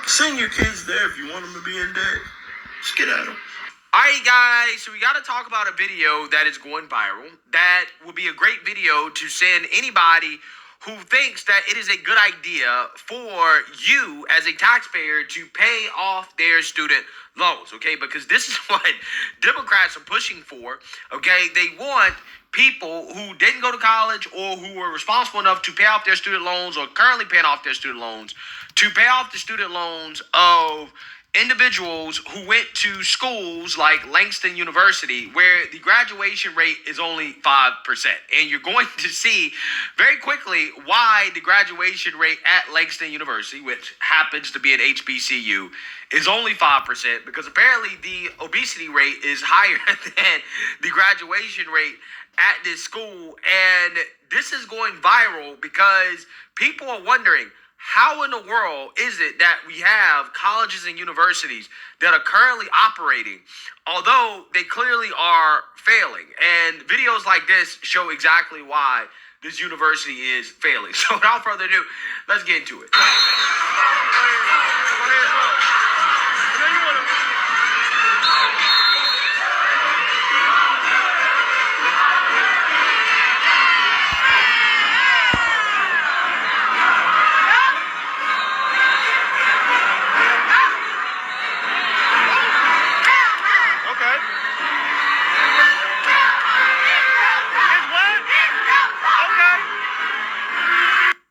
Send your kids there if you want them to be in debt. Just get at them. Alright guys, so we got to talk about a video that is going viral. That would be a great video to send anybody who thinks that it is a good idea for you as a taxpayer to pay off their student loans, okay? Because this is what Democrats are pushing for, okay? They want people who didn't go to college or who were responsible enough to pay off their student loans or currently paying off their student loans to pay off the student loans of individuals who went to schools like Langston University, where the graduation rate is only 5%. And you're going to see very quickly why the graduation rate at Langston University, which happens to be an HBCU, is only 5%, because apparently the obesity rate is higher than the graduation rate at this school. And this is going viral because people are wondering, how in the world is it that we have colleges and universities that are currently operating, although they clearly are failing? And videos like this show exactly why this university is failing. So without further ado, let's get into it.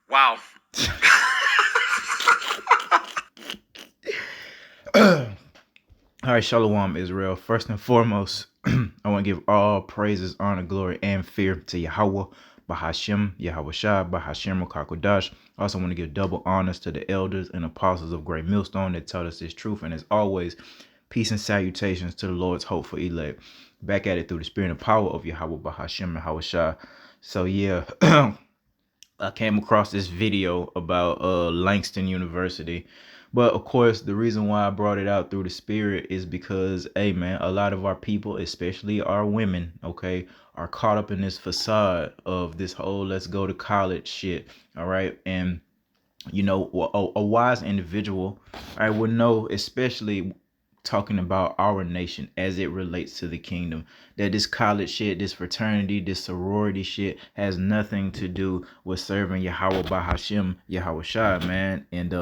Wow. All right, Shalom, Israel. First and foremost, I want to give all praises, honor, glory, and fear to Yahweh, Bahashem, Yahweh Shai, Bahashem, Kakodash. I also want to give double honors to the elders and apostles of Great Millstone that taught us this truth. And as always, peace and salutations to the Lord's hopeful elect. Back at it through the spirit and power of Yahweh, Bahashem, Yahweh Shai. So, yeah, I came across this video about Langston University. But of course, the reason why I brought it out through the spirit is because, hey man, a lot of our people, especially our women, okay, are caught up in this facade of this whole let's go to college shit. All right. And, you know, a wise individual, I would know, especially talking about our nation as it relates to the kingdom, that this college shit, this fraternity, this sorority shit has nothing to do with serving Yahweh Bahashem, Yahweh Shai, man. And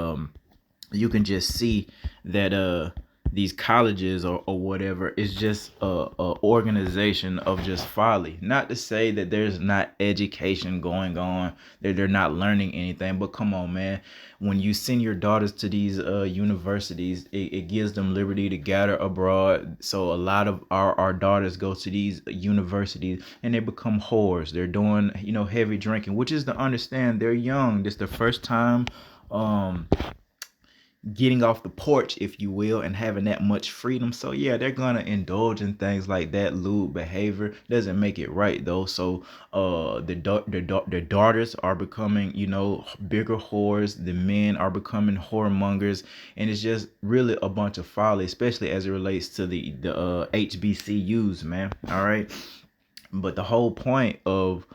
you can just see that these colleges or whatever is just a organization of just folly. Not to say that there's not education going on, that they're not learning anything, but come on, man. When you send your daughters to these universities, it gives them liberty to gather abroad. So a lot of our daughters go to these universities and they become whores. They're doing, you know, heavy drinking, which is to understand they're young. This is the first time getting off the porch, if you will, and having that much freedom. So yeah, they're gonna indulge in things like that. Lewd behavior doesn't make it right though. So their daughters are becoming, you know, bigger whores. The men are becoming whoremongers, and it's just really a bunch of folly, especially as it relates to the HBCUs, man. All right, but the whole point of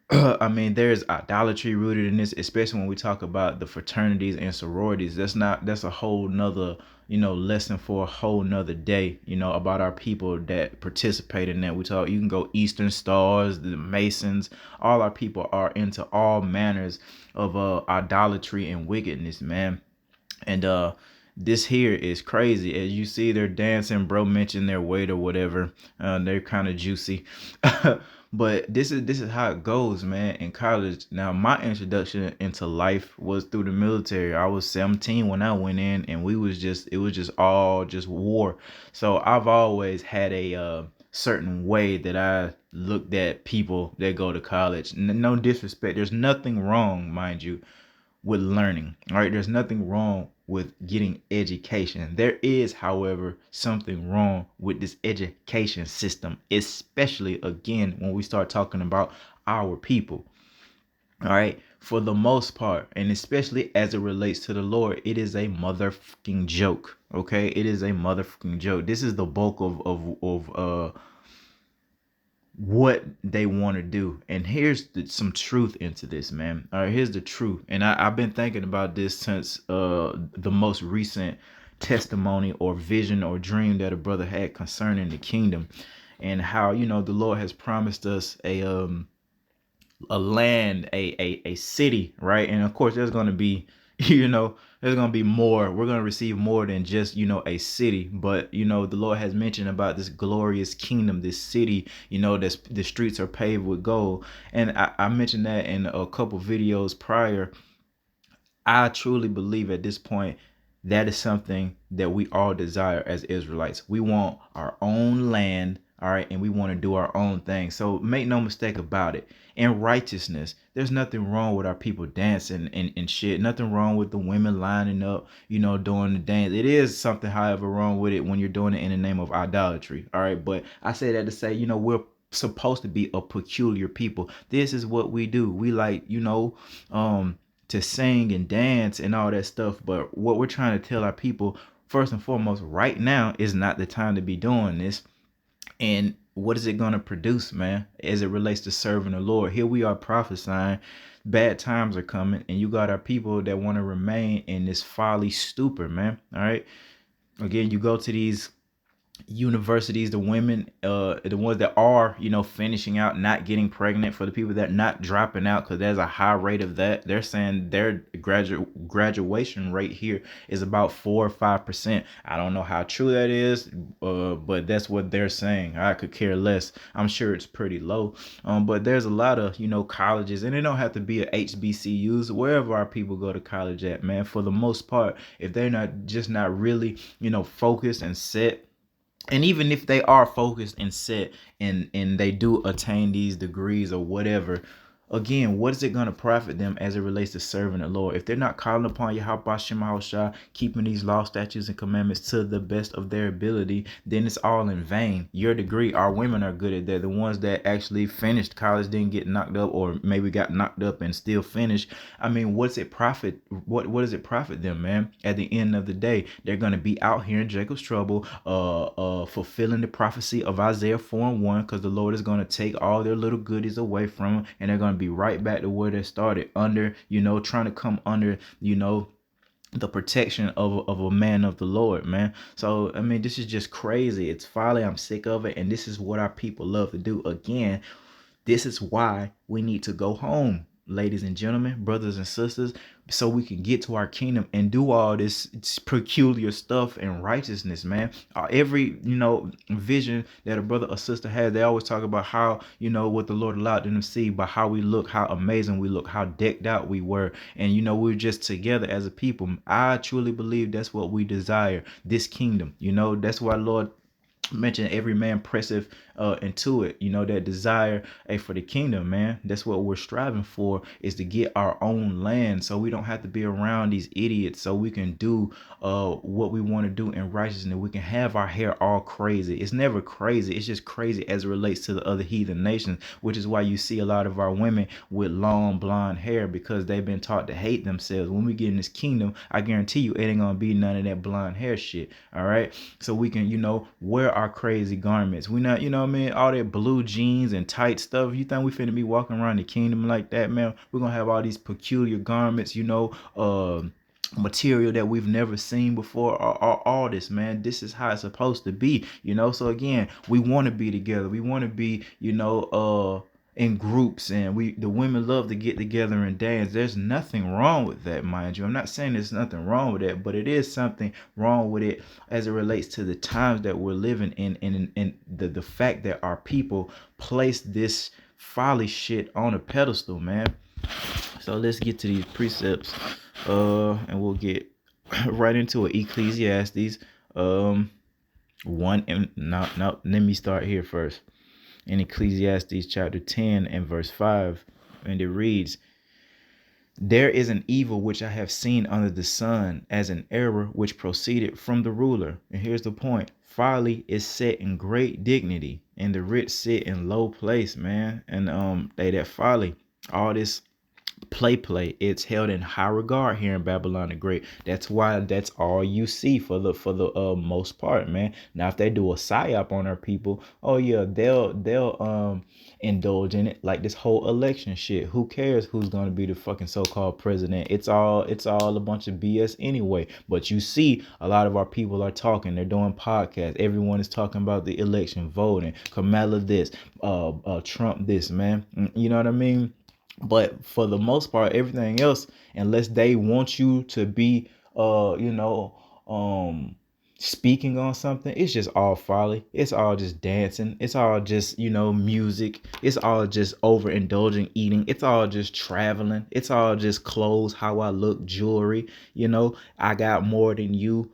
I mean, there's idolatry rooted in this, especially when we talk about the fraternities and sororities. That's a whole nother, you know, lesson for a whole nother day, you know, about our people that participate in that. You can go Eastern Stars, the Masons, all our people are into all manners of idolatry and wickedness, man. And this here is crazy. As you see, they're dancing. Bro mentioned their weight or whatever. They're kind of juicy. But this is how it goes, man, in college. Now, my introduction into life was through the military. I was 17 when I went in, and it was just all just war. So I've always had a certain way that I looked at people that go to college. No disrespect. There's nothing wrong, mind you, with learning. All right, there's nothing wrong with getting education. There is, however, something wrong with this education system, especially again when we start talking about our people. All right, for the most part, and especially as it relates to the Lord, it is a motherfucking joke. Okay, it is a motherfucking joke. This is the bulk of what they want to do. And here's some truth into this, man. All right, here's the truth. And I've been thinking about this since the most recent testimony or vision or dream that a brother had concerning the kingdom, and how, you know, the Lord has promised us a land, a city, right? And of course, there's going to be, you know, there's going to be more. We're going to receive more than just, you know, a city. But, you know, the Lord has mentioned about this glorious kingdom, this city, you know, that's the streets are paved with gold. And I mentioned that in a couple videos prior. I truly believe at this point that is something that we all desire as Israelites. We want our own land, all right, and we want to do our own thing. So make no mistake about it. In righteousness, there's nothing wrong with our people dancing and shit. Nothing wrong with the women lining up, you know, doing the dance. It is something, however, wrong with it when you're doing it in the name of idolatry, all right? But I say that to say, you know, we're supposed to be a peculiar people. This is what we do. We like, you know, to sing and dance and all that stuff. But what we're trying to tell our people, first and foremost, right now is not the time to be doing this. And what is it going to produce, man, as it relates to serving the Lord? Here we are prophesying bad times are coming, and you got our people that want to remain in this folly stupor, man. All right. Again, you go to these universities, the women, the ones that are, you know, finishing out, not getting pregnant, for the people that not dropping out, because there's a high rate of that. They're saying their graduation rate here is about 4 or 5%. I don't know how true that is, but that's what they're saying. I could care less. I'm sure it's pretty low. But there's a lot of, you know, colleges, and it don't have to be a HBCUs, wherever our people go to college at, man. For the most part, if they're not really, you know, focused and set, and even if they are focused and set, and they do attain these degrees or whatever, again, what is it going to profit them as it relates to serving the Lord? If they're not calling upon Yahweh Shem Shah, keeping these law, statutes, and commandments to the best of their ability, then it's all in vain. Your degree, our women are good at that. The ones that actually finished college, didn't get knocked up, or maybe got knocked up and still finished. I mean, what's it profit? What does it profit them, man? At the end of the day, they're going to be out here in Jacob's trouble, fulfilling the prophecy of Isaiah 4:1, because the Lord is going to take all their little goodies away from them, and they're going to be right back to where they started, under, you know, trying to come under, you know, the protection of a man of the Lord, man. So I mean, this is just crazy. It's folly. I'm sick of it, and this is what our people love to do. Again, this is why we need to go home, ladies and gentlemen, brothers and sisters, so we can get to our kingdom and do all this peculiar stuff in righteousness, man. Every, you know, vision that a brother or sister has, they always talk about how, you know, what the Lord allowed them to see, by how we look, how amazing we look, how decked out we were, and, you know, we're just together as a people. I truly believe that's what we desire, this kingdom. You know, that's why Lord mention every man presseth into it, you know, that desire for the kingdom, man. That's what we're striving for, is to get our own land, so we don't have to be around these idiots, so we can do what we want to do in righteousness. We can have our hair all crazy. It's never crazy, it's just crazy as it relates to the other heathen nations, which is why you see a lot of our women with long blonde hair, because they've been taught to hate themselves. When we get in this kingdom, I guarantee you it ain't gonna be none of that blonde hair shit. All right, so we can, you know, wear our crazy garments. We not, you know what I mean, all that blue jeans and tight stuff. You think we finna be walking around the kingdom like that, man? We're gonna have all these peculiar garments, you know, material that we've never seen before, all this, man. This is how it's supposed to be, you know. So again, we want to be together. We want to be, you know, in groups, and the women love to get together and dance. There's nothing wrong with that, mind you. I'm not saying there's nothing wrong with that, but it is something wrong with it as it relates to the times that we're living in, and the fact that our people place this folly shit on a pedestal, man. So let's get to these precepts, and we'll get right into it. Ecclesiastes 1, and no, let me start here first. In Ecclesiastes chapter 10 and verse 5, and it reads, "There is an evil which I have seen under the sun, as an error which proceeded from the ruler." And here's the point: folly is set in great dignity, and the rich sit in low place, man. And that folly, all this play. It's held in high regard here in Babylon the Great. That's why that's all you see for the most part, man. Now if they do a psyop on our people, oh yeah, they'll indulge in it, like this whole election shit. Who cares who's going to be the fucking so-called president? It's all a bunch of BS anyway. But you see a lot of our people are talking, they're doing podcasts, everyone is talking about the election, voting, Kamala this, Trump this, man. You know what I mean? But for the most part, everything else, unless they want you to be speaking on something, it's just all folly. It's all just dancing. It's all just, music. It's all just overindulging eating. It's all just traveling. It's all just clothes, how I look, jewelry. I got more than you.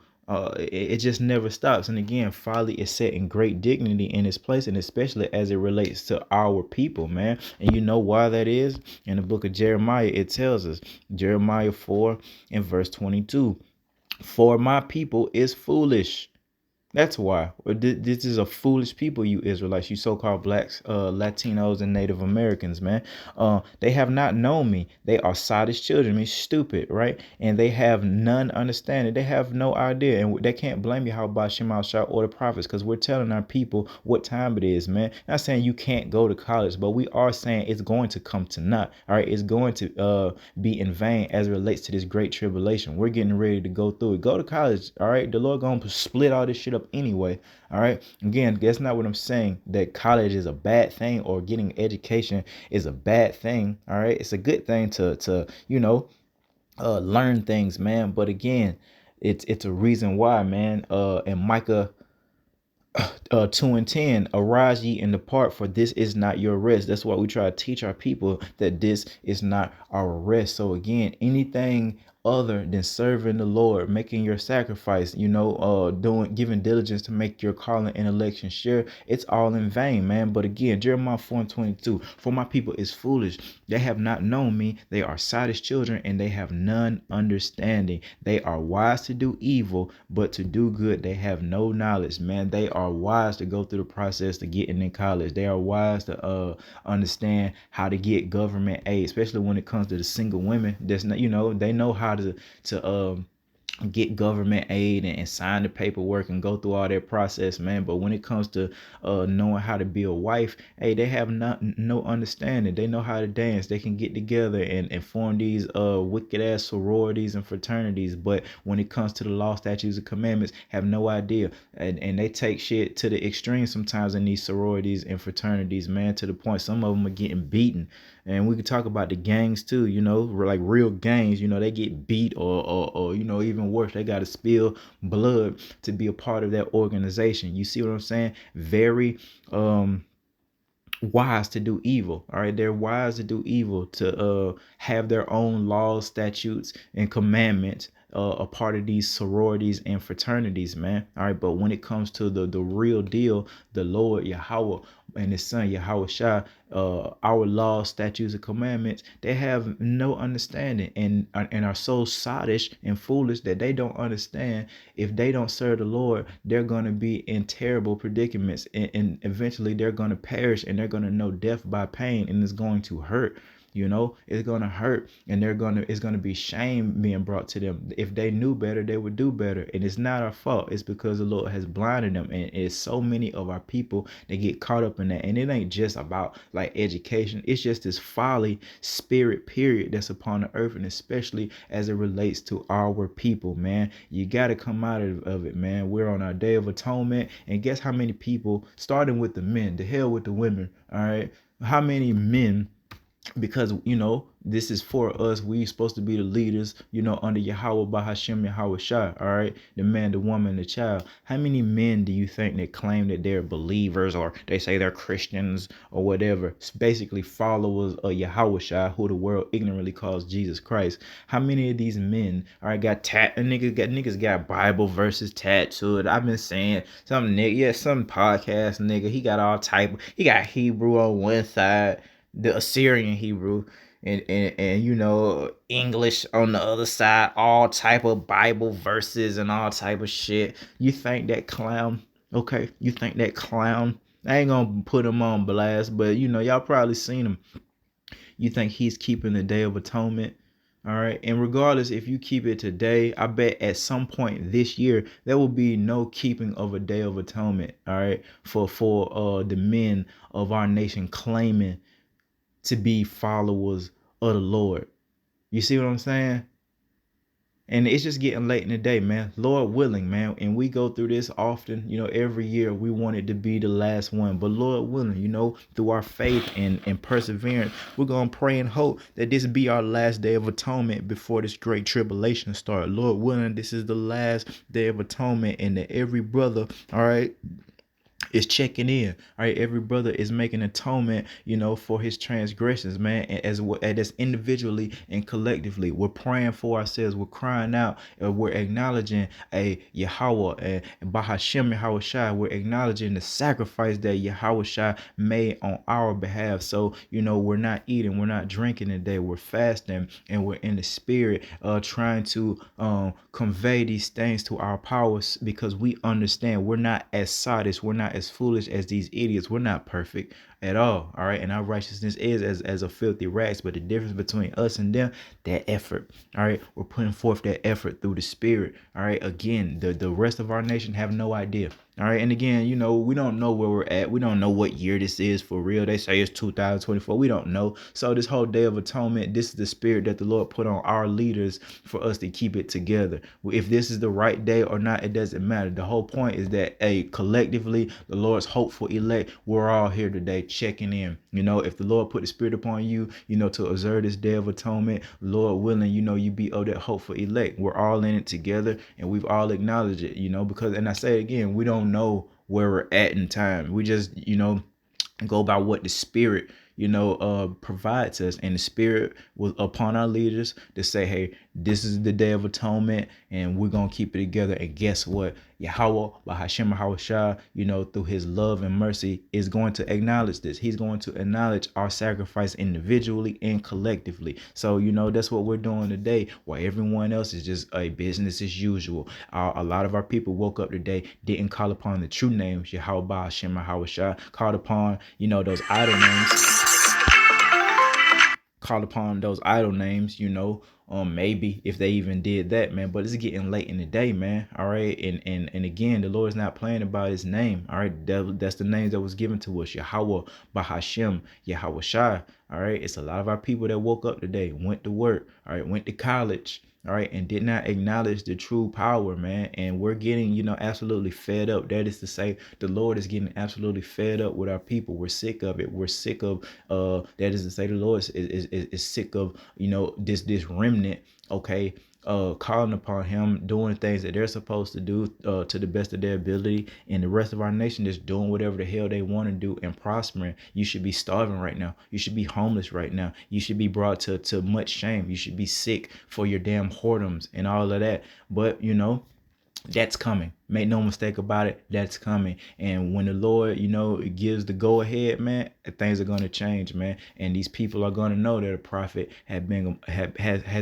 It just never stops. And again, folly is set in great dignity in its place, and especially as it relates to our people, man. And you know why that is? In the book of Jeremiah, it tells us, Jeremiah 4 and verse 22, for my people is foolish. That's why. This is a foolish people, you Israelites, you so-called blacks, Latinos, and Native Americans, man. They have not known me. They are sottish children, mean stupid, right? And they have none understanding. They have no idea, and they can't blame you how about Shemal Shah or the prophets, because we're telling our people what time it is, man. Not saying you can't go to college, but we are saying it's going to come to naught. All right, it's going to be in vain as it relates to this great tribulation. We're getting ready to go through it. Go to college, all right? The Lord gonna split all this shit up anyway. All right, again, that's not what I'm saying, that college is a bad thing or getting education is a bad thing. All right, it's a good thing to learn things, man. But again, it's a reason why, man. And Micah 2 and 10, arise ye and depart, for this is not your rest. That's why we try to teach our people that this is not our rest. So again, anything other than serving the Lord, making your sacrifice, giving diligence to make your calling and election sure, it's all in vain, man. But again, Jeremiah 4 and 22, for my people is foolish. They have not known me. They are sottish children, and they have none understanding. They are wise to do evil, but to do good they have no knowledge, man. They are wise to go through the process to getting in college. They are wise to understand how to get government aid, especially when it comes to the single women. That's not, they know how to get government aid and sign the paperwork and go through all that process, man. But when it comes to knowing how to be a wife, hey, they have no understanding. They know how to dance. They can get together and form these wicked ass sororities and fraternities. But when it comes to the law, statutes, and commandments, have no idea. And they take shit to the extreme sometimes in these sororities and fraternities, man, to the point some of them are getting beaten. And we could talk about the gangs too, like real gangs, they get beat or even worse, they got to spill blood to be a part of that organization. You see what I'm saying? Very wise to do evil. All right, they're wise to do evil, to have their own laws, statutes, and commandments, a part of these sororities and fraternities, man. All right, but when it comes to the real deal, the Lord Yahweh and his son Yahweh Shah, our laws, statutes, and commandments, they have no understanding and are so sottish and foolish that they don't understand. If they don't serve the Lord, they're going to be in terrible predicaments, and eventually they're going to perish, and they're going to know death by pain, and it's going to hurt. It's going to hurt, and it's going to be shame being brought to them. If they knew better, they would do better. And it's not our fault. It's because the Lord has blinded them. And it's so many of our people that get caught up in that. And it ain't just about like education. It's just this folly spirit period that's upon the earth, and especially as it relates to our people, man. You got to come out of it, man. We're on our Day of Atonement. And guess how many people, starting with the men, the hell with the women, all right? How many men, because this is for us, we supposed to be the leaders, under Yahweh Bahashem Yahweh Shah, all right, the man, the woman, the child. How many men do you think that claim that they're believers, or they say they're Christians or whatever? It's basically followers of Yahweh Shah, who the world ignorantly calls Jesus Christ. How many of these men got niggas got Bible verses tattooed? I've been saying some podcast nigga, he got all type, he got Hebrew on one side, the Assyrian Hebrew, and English on the other side, all type of Bible verses and all type of shit. You think that clown, okay, I ain't gonna put him on blast, but y'all probably seen him. You think he's keeping the Day of Atonement? All right. And regardless if you keep it today, I bet at some point this year there will be no keeping of a Day of Atonement. All right. For the men of our nation claiming to be followers of the Lord. You see what I'm saying? And it's just getting late in the day, man. Lord willing, man. And we go through this often, every year we want it to be the last one. But Lord willing, through our faith and perseverance, we're going to pray and hope that this be our last day of atonement before this great tribulation start. Lord willing, this is the last day of atonement, and that every brother, all right, is checking in. All right, every brother is making atonement, for his transgressions, man. And as individually and collectively, we're praying for ourselves. We're crying out. We're acknowledging a Yahweh and Bahashem Yahweh Shai. We're acknowledging the sacrifice that Yahweh Shai made on our behalf. So we're not eating, we're not drinking today. We're fasting, and we're in the spirit, trying to convey these things to our powers, because we understand we're not as sadists, we're not as foolish as these idiots. We're not perfect at all. All right. And our righteousness is as a filthy rags. But the difference between us and them, that effort. All right. We're putting forth that effort through the spirit. All right. Again, the rest of our nation have no idea. All right. And again, we don't know where we're at. We don't know what year this is for real. They say it's 2024. We don't know. So this whole Day of Atonement, this is the spirit that the Lord put on our leaders for us to keep it together. If this is the right day or not, it doesn't matter. The whole point is that collectively, the Lord's hopeful elect, we're all here today checking in. If the Lord put the spirit upon you, to observe this Day of Atonement, Lord willing, you be of that hopeful elect. We're all in it together, and we've all acknowledged it, because, and I say it again, we don't know where we're at in time. We just, go by what the spirit provides us, and the spirit was upon our leaders to say, hey, this is the Day of Atonement, and we're gonna keep it together. And guess what? Yahweh Bahashem Yahweh Shai, through his love and mercy, is going to acknowledge this. He's going to acknowledge our sacrifice individually and collectively. So that's what we're doing today, while everyone else is just a business as usual. A lot of our people woke up today, didn't call upon the true names, Yahweh Bahashem Yahweh Shai, called upon those idol names. Called upon those idol names, maybe if they even did that, man. But it's getting late in the day, man. All right. And again, the Lord's not playing about his name. All right. That's the name that was given to us. Yahweh Bahashem Yahweh Shai. All right. It's a lot of our people that woke up today, went to work, all right, went to college, all right, and did not acknowledge the true power, man. And we're getting, absolutely fed up. That is to say, the Lord is getting absolutely fed up with our people. We're sick of it. We're sick of, that is to say, the Lord is sick of, this remnant, okay, calling upon him, doing things that they're supposed to do to the best of their ability, and the rest of our nation is doing whatever the hell they want to do and prospering. You should be starving right now. You should be homeless right now. You should be brought to much shame. You should be sick for your damn whoredoms and all of that. But that's coming. Make no mistake about it. That's coming. And when the Lord, gives the go ahead, man, things are going to change, man. And these people are going to know that a prophet has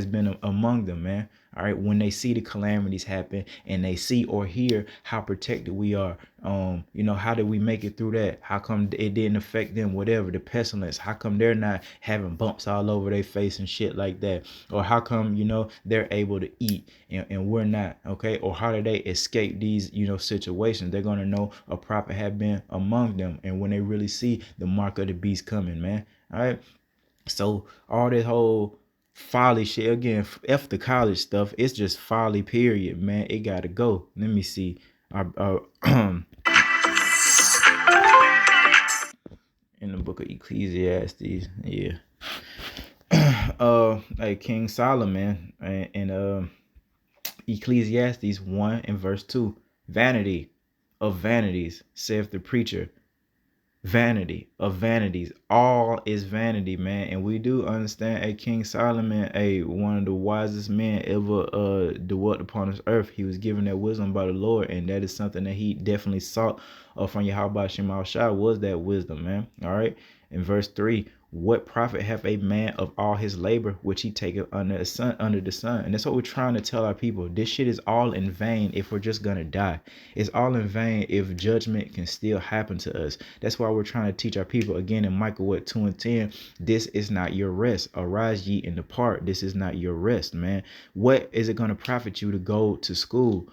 been among them, man. All right. When they see the calamities happen and they see or hear how protected we are, how did we make it through that? How come it didn't affect them? Whatever, the pestilence, how come they're not having bumps all over their face and shit like that? Or how come, they're able to eat and we're not? Okay. Or how did they escape these, situations? They're going to know a prophet had been among them. And when they really see the mark of the beast coming, man. All right. So all this whole folly shit, again, F the college stuff, it's just folly, period, man. It gotta go. Let me see. In the book of Ecclesiastes, yeah. Like King Solomon in Ecclesiastes 1 and verse 2, vanity of vanities, saith the preacher. Vanity of vanities, all is vanity, man. And we do understand King Solomon, one of the wisest men ever dwelt upon this earth. He was given that wisdom by the Lord, and that is something that he definitely sought from Yahweh Shema Shai, was that wisdom, man. All right. In verse 3, what profit hath a man of all his labor which he taketh under the sun? And that's what we're trying to tell our people. This shit is all in vain if we're just gonna die. It's all in vain if judgment can still happen to us. That's why we're trying to teach our people again in Micah 2:10. This is not your rest. Arise ye and depart. This is not your rest, man. What is it gonna profit you to go to school?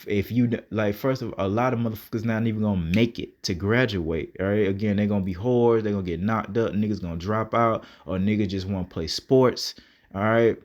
If you like, first of all, a lot of motherfuckers not even gonna make it to graduate. All right, again, they're gonna be whores, they're gonna get knocked up, niggas gonna drop out, or niggas just want to play sports. All right,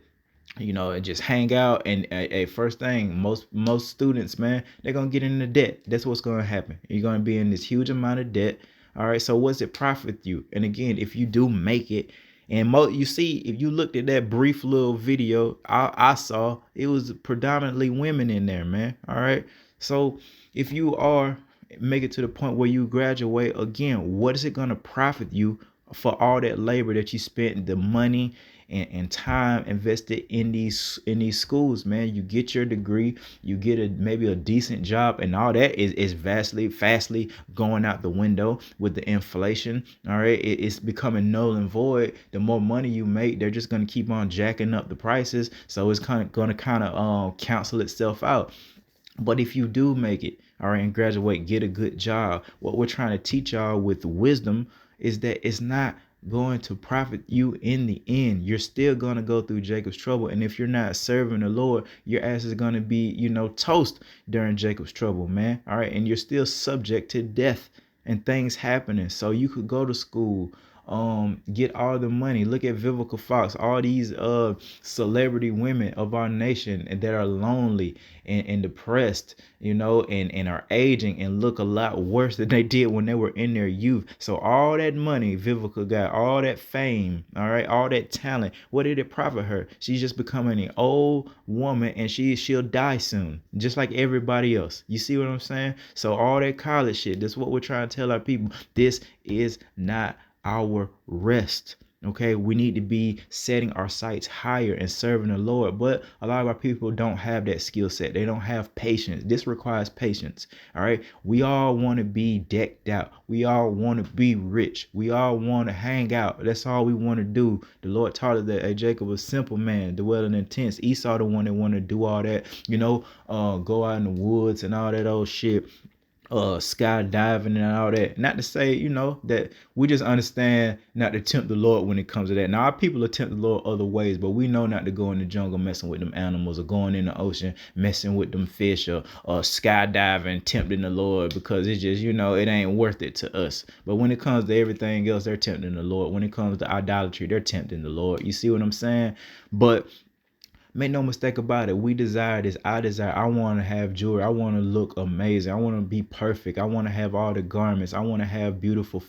and just hang out. And first thing, most students, man, they're gonna get into debt. That's what's gonna happen. You're gonna be in this huge amount of debt. All right, so what's it profit you? And again, if you do make it, and you see, if you looked at that brief little video I saw, it was predominantly women in there, man. All right, so if you are make it to the point where you graduate, again, what is it gonna profit you for all that labor that you spent, the money and time invested in these schools, man? You get your degree, you get maybe a decent job, and all that is fastly going out the window with the inflation. All right, it's becoming null and void. The more money you make, they're just going to keep on jacking up the prices, so it's going to cancel itself out. But if you do make it, all right, and graduate, get a good job, what we're trying to teach y'all with wisdom is that it's not going to profit you in the end. You're still going to go through Jacob's trouble. And if you're not serving the Lord, your ass is going to be, toast during Jacob's trouble, man. All right. And you're still subject to death and things happening. So you could go to school, get all the money. Look at Vivica Fox, all these celebrity women of our nation that are lonely and depressed, and are aging and look a lot worse than they did when they were in their youth. So all that money Vivica got, all that fame, all right, all that talent, what did it profit her? She's just becoming an old woman, and she'll die soon, just like everybody else. You see what I'm saying? So all that college shit, that's what we're trying to tell our people. This is not our rest. Okay, we need to be setting our sights higher and serving the Lord. But a lot of our people don't have that skill set. They don't have patience. This requires patience. All right, we all want to be decked out. We all want to be rich. We all want to hang out. That's all we want to do. The Lord taught us that Jacob was a simple man, dwelling in tents. Esau the one that wanted to do all that, go out in the woods and all that old shit. Skydiving and all that. Not to say, that we just understand not to tempt the Lord when it comes to that. Now, our people attempt the Lord other ways, but we know not to go in the jungle messing with them animals, or going in the ocean messing with them fish, or skydiving, tempting the Lord, because it's just, it ain't worth it to us. But when it comes to everything else, they're tempting the Lord. When it comes to idolatry, they're tempting the Lord. You see what I'm saying? But make no mistake about it. We desire this. I want to have jewelry. I want to look amazing. I want to be perfect. I want to have all the garments. I want to have a beautiful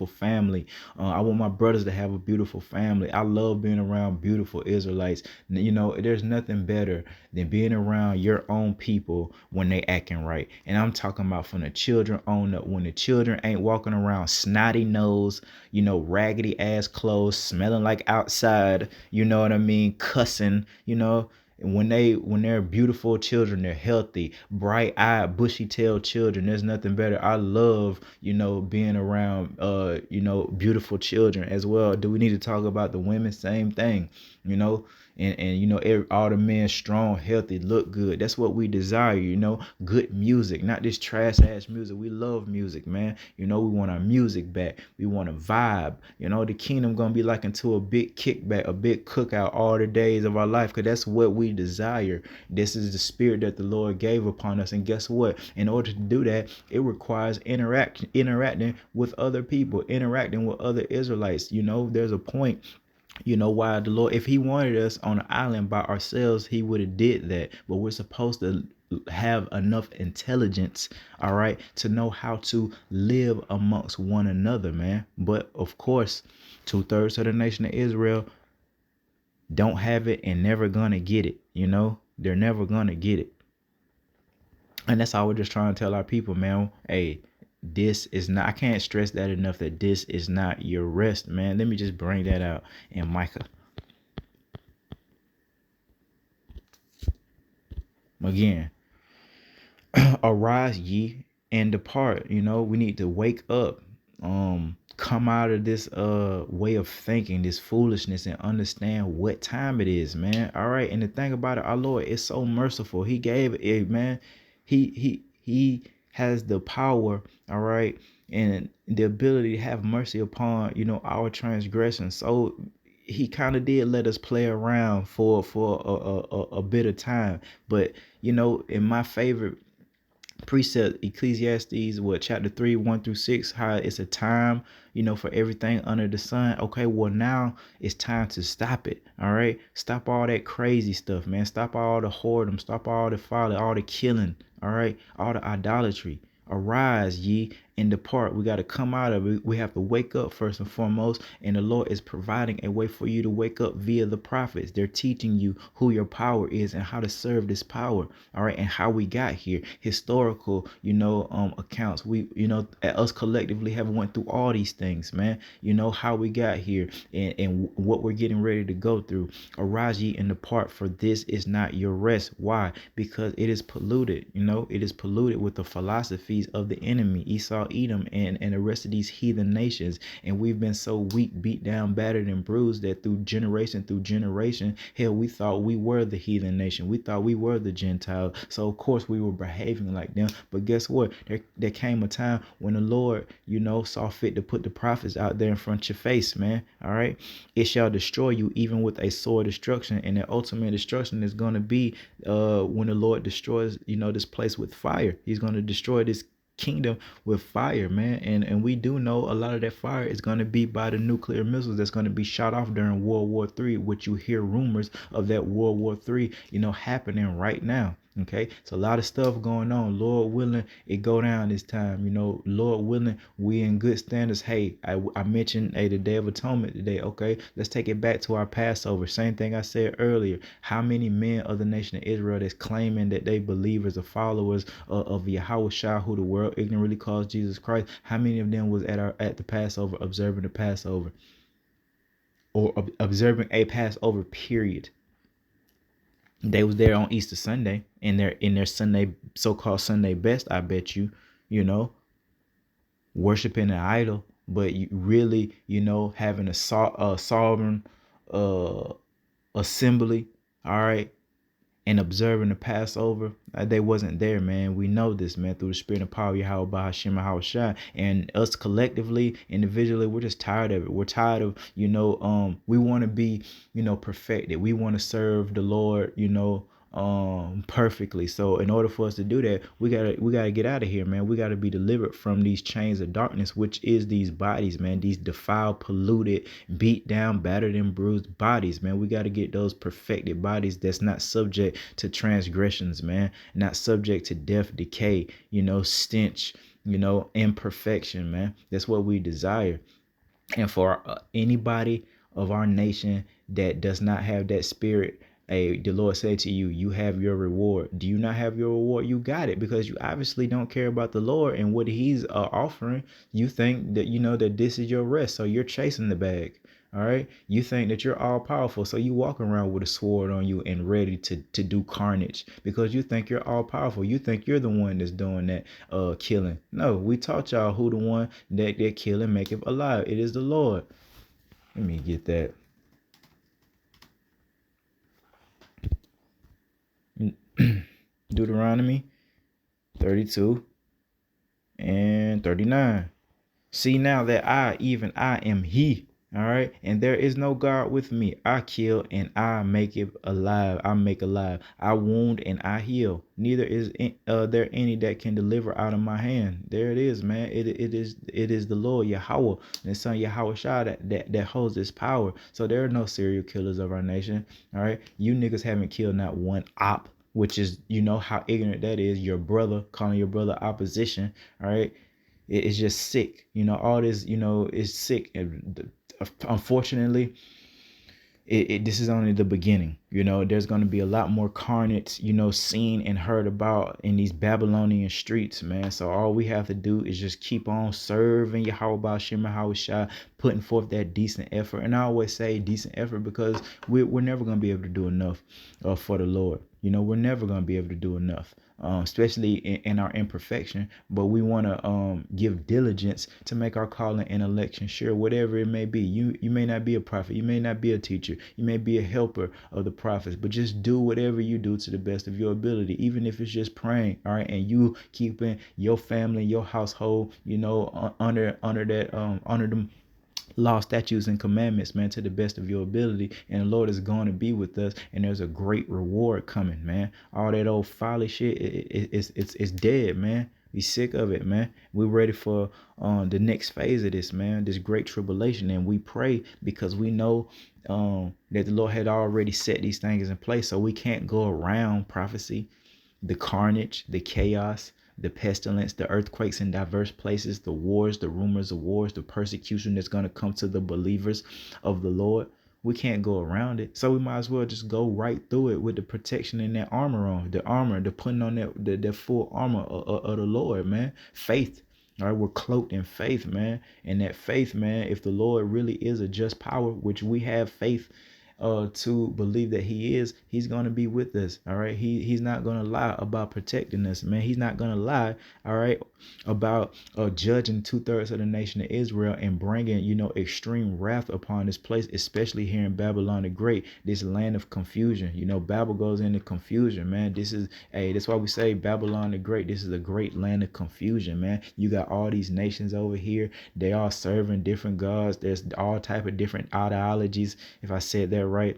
family. I want my brothers to have a beautiful family. I love being around beautiful Israelites. There's nothing better than being around your own people when they acting right. And I'm talking about from the children on up. When the children ain't walking around snotty nose, raggedy ass clothes, smelling like outside, you know what I mean, cussing, when they're beautiful children, they're healthy, bright-eyed, bushy-tailed children. There's nothing better. I love, being around, beautiful children as well. Do we need to talk about the women? Same thing, and all the men strong, healthy, look good. That's what we desire, good music, not this trash ass music. We love music, man. We want our music back. We want a vibe. The kingdom gonna be like into a big kickback, a big cookout all the days of our life, because that's what we desire. This is the spirit that the Lord gave upon us. And guess what? In order to do that, it requires interacting with other people, interacting with other Israelites. There's a point, why the Lord, if he wanted us on an island by ourselves, he would have did that. But we're supposed to have enough intelligence, all right, to know how to live amongst one another, man. But of course, 2/3 of the nation of Israel don't have it and never gonna get it. They're never gonna get it. And that's all we're just trying to tell our people, man. Hey, this is not, I can't stress that enough, that this is not your rest, man. Let me just bring that out in Micah. Again, arise ye and depart. We need to wake up. come out of this way of thinking, this foolishness, and understand what time it is, man. All right. And the thing about it, our Lord is so merciful. He gave it, man. He has the power, all right, and the ability to have mercy upon, our transgressions. So he kind of did let us play around for a bit of time. But in my favorite precept, Ecclesiastes, chapter 3, 1 through 6, how it's a time, for everything under the sun. Okay, well, now it's time to stop it. All right, stop all that crazy stuff, man. Stop all the whoredom, stop all the folly, all the killing. All right, all the idolatry. Arise, ye, and depart. We got to come out of it. We have to wake up first and foremost, and the Lord is providing a way for you to wake up via the prophets. They're teaching you who your power is and how to serve this power. All right, and how we got here. Historical, accounts. We, us collectively have went through all these things, man. How we got here, and what we're getting ready to go through. Arise, ye, and depart, for this is not your rest. Why? Because it is polluted. It is polluted with the philosophies of the enemy, Esau, Edom, and the rest of these heathen nations. And we've been so weak, beat down, battered, and bruised that through generation, hell, we thought we were the heathen nation. We thought we were the Gentile. So of course we were behaving like them. But guess what? There came a time when the Lord, saw fit to put the prophets out there in front of your face, man. All right. It shall destroy you even with a sword destruction. And the ultimate destruction is going to be when the Lord destroys, this place with fire. He's going to destroy this kingdom with fire, man. And we do know a lot of that fire is going to be by the nuclear missiles that's going to be shot off during World War III, which you hear rumors of that World War III, happening right now. Okay, so a lot of stuff going on. Lord willing, it go down this time. Lord willing, we in good standards. Hey, I mentioned the Day of Atonement today. Okay, let's take it back to our Passover. Same thing I said earlier. How many men of the nation of Israel that's claiming that they believers or followers of Yahweh Shah, who the world ignorantly calls Jesus Christ? How many of them was at the Passover, observing the Passover, or observing a Passover period? They was there on Easter Sunday in their Sunday, so-called Sunday best, I bet you, worshiping an idol, but you really, having a sovereign assembly, all right, and observing the Passover. They wasn't there, man. We know this, man, through the spirit and power of Yahweh by Hashem Shai. And us collectively, individually, we're just tired of it. We're tired of, we want to be, perfected. We want to serve the Lord, perfectly. So in order for us to do that, we gotta get out of here, man. We gotta be delivered from these chains of darkness, which is these bodies, man. These defiled, polluted, beat down, battered, and bruised bodies, man. We gotta get those perfected bodies that's not subject to transgressions, man. Not subject to death, decay, stench, imperfection, man. That's what we desire. And for anybody of our nation that does not have that spirit, hey, the Lord said to you, you have your reward. Do you not have your reward? You got it, because you obviously don't care about the Lord and what he's offering. You think that, that this is your rest. So you're chasing the bag. All right. You think that you're all powerful. So you walk around with a sword on you and ready to do carnage because you think you're all powerful. You think you're the one that's doing that killing. No, we taught y'all who the one that kill and make it alive. It is the Lord. Let me get that. Deuteronomy 32 and 39. See now that I, even I, am he. All right. And there is no God with me. I kill and I make it alive. I make alive. I wound and I heal. Neither is there any that can deliver out of my hand. There it is, man. It is the Lord Yahweh and his son Yahweh Shah that holds this power. So there are no serial killers of our nation. All right. You niggas haven't killed not one op, which is, how ignorant that is. Your brother, calling your brother opposition. All right. It's just sick. All this, is sick. And unfortunately, this is only the beginning. There's going to be a lot more carnage, seen and heard about in these Babylonian streets, man. So all we have to do is just keep on serving Yahweh Ba'ashem Yahweh Shai, putting forth that decent effort. And I always say decent effort because we're never going to be able to do enough for the Lord. You know, we're never going to be able to do enough, especially in our imperfection. But we want to give diligence to make our calling and election sure, whatever it may be. You may not be a prophet. You may not be a teacher. You may be a helper of the prophets. But just do whatever you do to the best of your ability, even if it's just praying, all right, and you keeping your family, your household, you know, under them law, statutes, and commandments, man, to the best of your ability. And the Lord is going to be with us, and there's a great reward coming, man. All that old folly shit, it's dead, man. We sick of it, man. We're ready for the next phase of this, man, this great tribulation. And we pray because we know that the Lord had already set these things in place. So we can't go around prophecy, the carnage, the chaos, the pestilence, the earthquakes in diverse places, the wars, the rumors of wars, the persecution that's going to come to the believers of the Lord. We can't go around it. So we might as well just go right through it with the protection and that armor on, the putting on that full armor of the Lord, man. Faith. All right, we're cloaked in faith, man. And that faith, man, if the Lord really is a just power, which we have faith to believe that he's going to be with us. All right, he's not going to lie about protecting us, man. He's not going to lie, all right, about judging 2/3 of the nation of Israel and bringing, you know, extreme wrath upon this place, especially here in Babylon the Great, this land of confusion. You know, Babel goes into confusion, man. That's why we say Babylon the Great. This is a great land of confusion, man. You got all these nations over here. They all serving different gods. There's all type of different ideologies, if I said that right.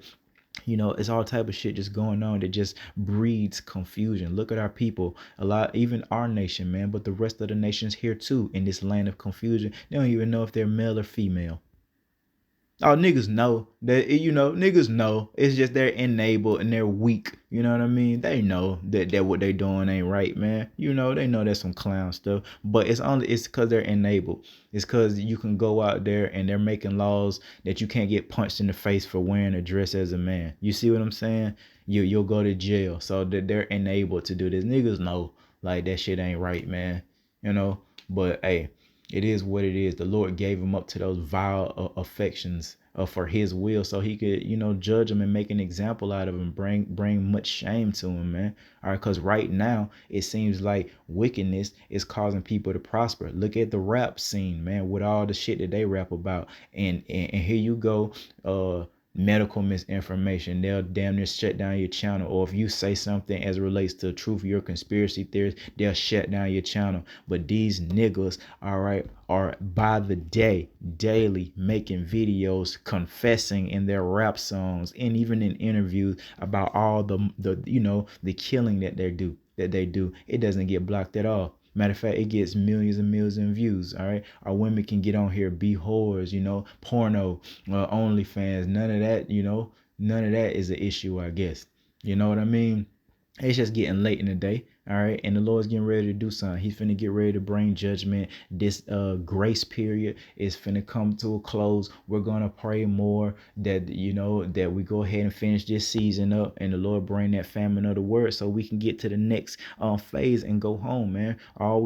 You know, it's all type of shit just going on that just breeds confusion. Look at our people, a lot, even our nation, man, but the rest of the nations here too, in this land of confusion. They don't even know if they're male or female. Oh, niggas know that, you know, niggas know. It's just they're enabled and they're weak. You know what I mean? They know that what they doing ain't right, man. You know, they know that's some clown stuff. But it's because they're enabled. It's because you can go out there and they're making laws that you can't get punched in the face for wearing a dress as a man. You see what I'm saying? You'll go to jail. So that they're enabled to do this. Niggas know like that shit ain't right, man. You know, but hey, it is what it is. The Lord gave him up to those vile affections for his will, so he could, you know, judge him and make an example out of him, bring much shame to him, man. All right, because right now it seems like wickedness is causing people to prosper. Look at the rap scene, man, with all the shit that they rap about, and here you go, medical misinformation. They'll damn near shut down your channel. Or if you say something as it relates to truth, your conspiracy theories, they'll shut down your channel. But these niggas, all right, are by the day, daily making videos confessing in their rap songs and even in interviews about all the you know, the killing that they do. It doesn't get blocked at all. Matter of fact, it gets millions and millions of views. All right, our women can get on here, be whores, you know, porno, OnlyFans. None of that, you know, none of that is an issue, I guess. You know what I mean? It's just getting late in the day. All right, and the Lord's getting ready to do something. He's finna get ready to bring judgment. This grace period is finna come to a close. We're gonna pray more that, you know, that we go ahead and finish this season up, and the Lord bring that famine of the word so we can get to the next phase and go home, man. All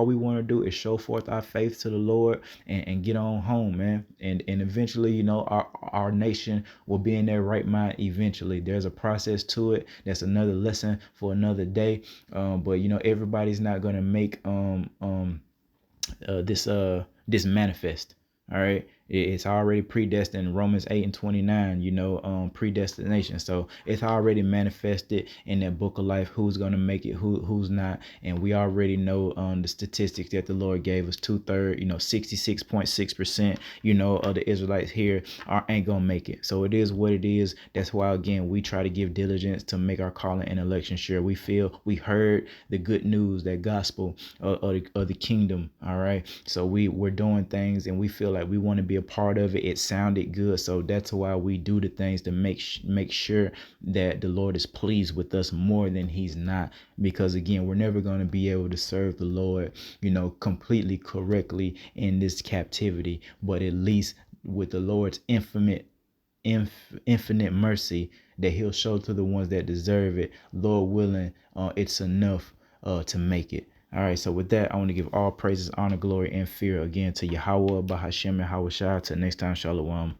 we want to do is show forth our faith to the Lord and get on home, man. And eventually, you know, our nation will be in their right mind. Eventually, there's a process to it. That's another lesson for another day. But you know, everybody's not gonna make this manifest. All right, it's already predestined. Romans 8:29, you know, predestination. So it's already manifested in that book of life. Who's gonna make it? Who's not? And we already know the statistics that the Lord gave us. 2/3, you know, 66.6%, you know, of the Israelites here ain't gonna make it. So it is what it is. That's why, again, we try to give diligence to make our calling and election sure. We heard the good news, that gospel of the kingdom. All right, so we're doing things and we feel like we want to be a part of it. It sounded good, so that's why we do the things to make sure that the Lord is pleased with us more than he's not. Because again, we're never going to be able to serve the Lord, you know, completely correctly in this captivity, but at least with the Lord's infinite mercy that he'll show to the ones that deserve it, Lord willing, it's enough to make it. All right, so with that, I want to give all praises, honor, glory, and fear again to Yahweh, Bahashem, and Hawashah. Till next time, Shalom.